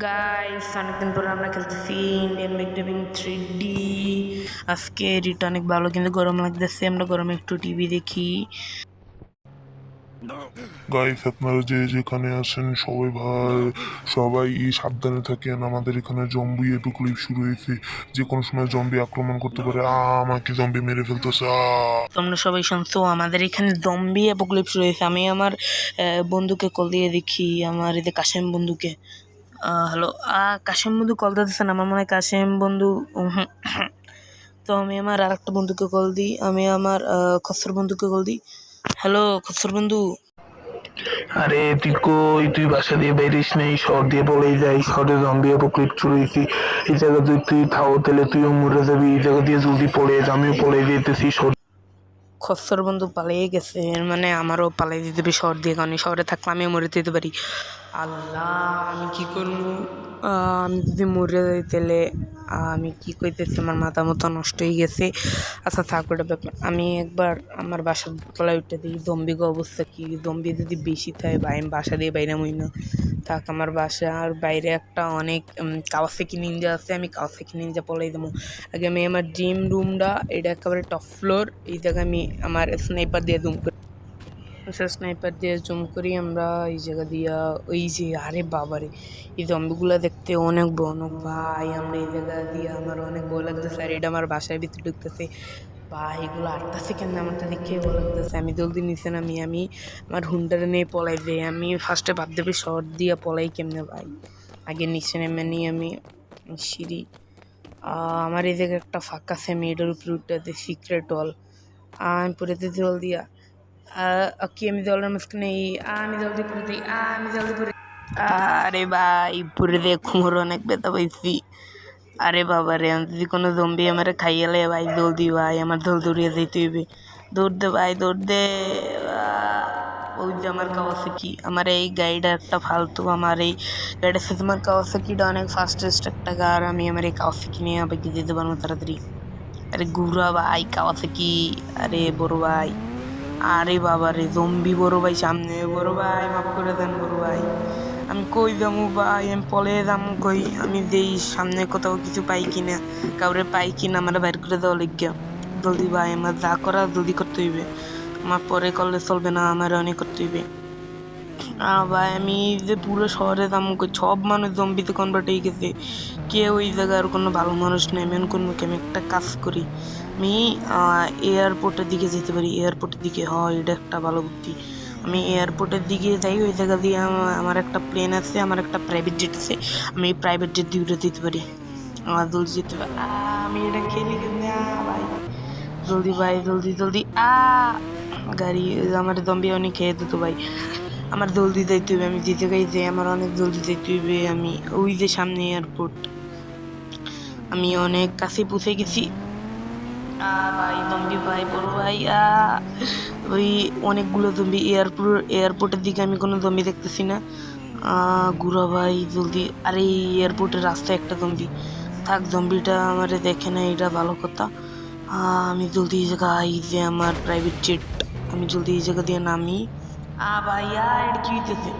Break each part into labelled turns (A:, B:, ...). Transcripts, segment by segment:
A: Guys অনেকদিন পরে আমরা খেলতেছি ইন্ডিয়ান ম্যাকডেভিন 3D। আজকে এডিট অনেক ভালো, কিন্তু গরম লাগতেছে। আমরা গরমে একটু টিভি দেখি।
B: গাইস আপনারা যে যেখানে আছেন সবাই সাবধানে থাকেন। আমাদের এখানে জম্বি এপোক্যালিপস শুরু হয়েছে, যে কোনো সময় জম্বি আক্রমণ করতে পারে। আমাকে জম্বি মেরে ফেলতেছে।
A: তোমরা সবাই শুনছো আমাদের এখানে জম্বি অ্যাপোক্যালিপস রয়েছে। আমি আমার বন্ধুকে কল দিয়ে দেখি, আমার এই যে কাশেম বন্ধুকে। হ্যালো কাশেম বন্ধু কল দিতেছেন? আমার মনে হয় কাশেম বন্ধু তো আমি আমার আর একটা বন্ধুকে কল দিই, আমি আমার খসর বন্ধুকে কল দিই। হ্যালো খসর বন্ধু।
C: আরে তুই বাসা দিয়ে বেরিস নেই, শহর দিয়ে বলেই যাই, শহরে জম্বি অ্যাপোক্যালিপস শুরু হয়েছে। এই জায়গা যদি তুই থাও তাহলে তুইও মরে যাবি। এই জায়গা দিয়ে জলদি পড়ে যা, আমিও পড়ে যেতেছি।
A: খসর বন্ধু পালিয়ে গেছে, মানে আমারও পালিয়ে দিতে হবে শহর দিয়ে, কারণ শহরে থাকলে আমিও মরে যেতে পারি। আল্লাহ আমি কি করবো? আমি যদি মরে যাই তাহলে আমি কি কইতেছি, আমার মাথা মতো নষ্ট হয়ে গেছে। আচ্ছা থাক ওটা ব্যাপার। আমি একবার আমার বাসার তলায় উঠে দিই জম্বিকে অবস্থা কি। জম্বি যদি বেশি থাকে ভাই, আমি বাসা দিয়ে বাইরে মই না। থাক আমার বাসার বাইরে একটা অনেক কাওয়াসাকি নিনজা আছে, আমি কাওয়াসাকি নিনজা পলাই দেবো। আগে আমি আমার জিম রুমটা, এটা একেবারে টপ ফ্লোর, এই জায়গায় আমি আমার স্নাইপার দিয়ে জুম করি আমরা এই জায়গা দিয়া। ওই যে আরে বাবারে, এই জম্বিগুলো দেখতে অনেক ভয়ানক ভাই। আমরা এই জায়গা দিয়ে আমার অনেক ভয় লাগতেছে, আর এটা আমার বাসার ভিতরে ঢুকতেছে ভাই। এগুলো আটটাছে কেন? আমারটা দেখে ভয় লাগতেছে। আমি জলদি নিচে নামি, আমি আমার হুন্ডারে নিয়ে পলাই যাই। আমি ফার্স্টে ভাবতে পারি শর্ট দিয়ে পলাই কেমনে ভাই। আগে নিচে নেমে নিই আমি সিঁড়ি। আমার এই জায়গায় একটা ফাঁকা আছে, আমি এটার উপরে উঠতে সিক্রেট হল। আমি পরে জল দিয়া কি আমি জলের মাঝখানে আমি জলদি পরে দিই। আমি জলদি পরে, আরে ভাই পরে দিয়ে খুঁড় অনেক ব্যথা পাইছি। আরে বাবা রে, আমি যদি কোনো জম্বি আমার খাইয়ালে ভাই জলদি ভাই আমার দৌড় দৌড়িয়ে যেতে হইবে। দৌড় দে ভাই দৌড় দে। ওই যে আমার কাওয়াসাকি, আমার এই গাড়িটা একটা ফালতু। আমার এই গাড়িটা সাথে আমার কাওয়াসাকিটা অনেক ফাস্টেস্ট একটা কার। আমি আমার এই কাওয়াসাকি নিয়ে আবার যেতে পারবো তাড়াতাড়ি। আরে ঘুরা ভাই কাওয়াসাকি, আরে বড় ভাই। আরে বাবা রে জম্বি বড় ভাই সামনে। বড় ভাই মাফ করে দেন বড় ভাই। আমি কই যাবো ভাই? আমি পলে যাবো কই? আমি যেই সামনে কোথাও কিছু পাই কিনা, কাউরে পাই কিনা আমার বাইর করে দেওয়া লিখিয়া। জলদি ভাই আমার যা করা জলদি করতে হইবে, আমার পরে করলে চলবে না, আমার অনেক করতে হইবে। ভাই আমি যে পুরো শহরে যাবো কই? সব মানুষ জম্বিতে কনভার্ট হয়ে গেছে, কেউ ওই জায়গার কোনো ভালো মানুষ নেই। মেন কোনো আমি একটা কাজ করি, আমি এয়ারপোর্টের দিকে যেতে পারি। এয়ারপোর্টের দিকে হয়, এটা একটা ভালো বুদ্ধি। আমি এয়ারপোর্টের দিকে যাই, ওই জায়গা দিয়ে আমার একটা প্লেন আছে, আমার একটা প্রাইভেট জেট আছে। আমি প্রাইভেট জেট দিয়ে উঠে দিতে পারি, আমার জলদি যেতে পারি। আমি এটা খেলি ভাই, জলদি ভাই জলদি জলদি। গাড়ি আমার জম্বি অনেক খেয়ে দিত ভাই। আমার জলদি যাইতে হবে, আমি যে জায়গায় যাই আমার অনেক জলদি যাইতে হবে। আমি ওই যে সামনে এয়ারপোর্ট, আমি অনেক কাছে পৌঁছে গেছি। ভাই জম্বি ভাই বড় ভাই। ওই অনেকগুলো জম্বি। এয়ারপোর্টের দিকে আমি কোনো জম্বি দেখতেছি না। গুড়া ভাই জলদি। আরে এয়ারপোর্টের রাস্তায় একটা জম্বি। থাক জম্বিটা আমারে দেখে না, এটা ভালো কথা। আমি জলদি এই জায়গা, এই যে আমার প্রাইভেট জেট, আমি জলদি এই জায়গা দিয়ে নামি। ভাইয়া এটা কি হইতেছে?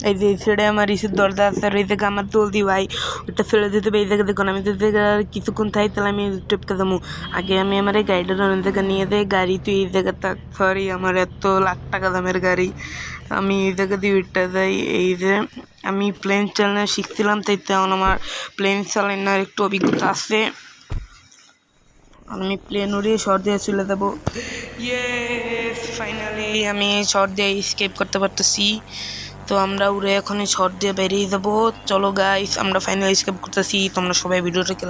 A: এই যে ছেড়ে আমার ইসের দরজা আছে, আর এই জায়গা আমার জলদি ভাই ওটা ফেলে দিতে হবে। এই জায়গা দেখুন, আমি যদি কিছুক্ষণ থাই তাহলে আমি টেপকে যাবো। আগে আমি আমার এই গাড়িটা অনেক জায়গা নিয়ে যাই। গাড়ি তুই এই জায়গা থাক, সরি আমার এত লাখ টাকা দামের গাড়ি, আমি এই জায়গা দিয়ে উঠতে যাই। এই যে আমি প্লেন চালানো শিখছিলাম, তাই তেমন আমার প্লেন চালানোর একটু অভিজ্ঞতা আছে। আমি প্লেন উড়িয়ে শর্ট দিয়ে চলে যাবো। ফাইনালি আমি শর্ট দিয়ে স্কেপ করতে পারতেছি। তো আমরা উড়ে এখনই শর্ট দিয়ে বেরিয়ে যাবো। চলো গাইস আমরা ফাইনালি স্কেপ করতেছি। তোমরা সবাই ভিডিওটাকে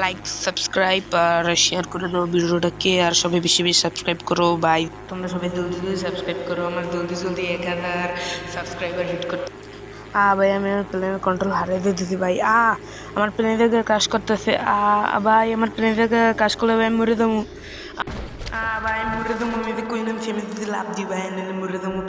A: লাইক সাবস্ক্রাইব আর শেয়ার করে দাও ভিডিওটাকে, আর সবাই বেশি বেশি সাবস্ক্রাইব করো ভাই। তোমরা সবাই জলদি জলদি সাবস্ক্রাইব করো, আমার জলদি জলদি 1000 সাবস্ক্রাইবার হিট করতে। ভাই আমি আমার প্লেনের কন্ট্রোল হারিয়ে দিতেছি ভাই। আমার প্লেনের জায়গায় কাজ করতেছে। ভাই আমার প্লেনের জায়গায় কাজ করলে ভাই আমি মরে দেবো। ভাই মরে দেবো, আমি কই নামছি, আমি যদি লাভ দিই ভাই মরে দেবো।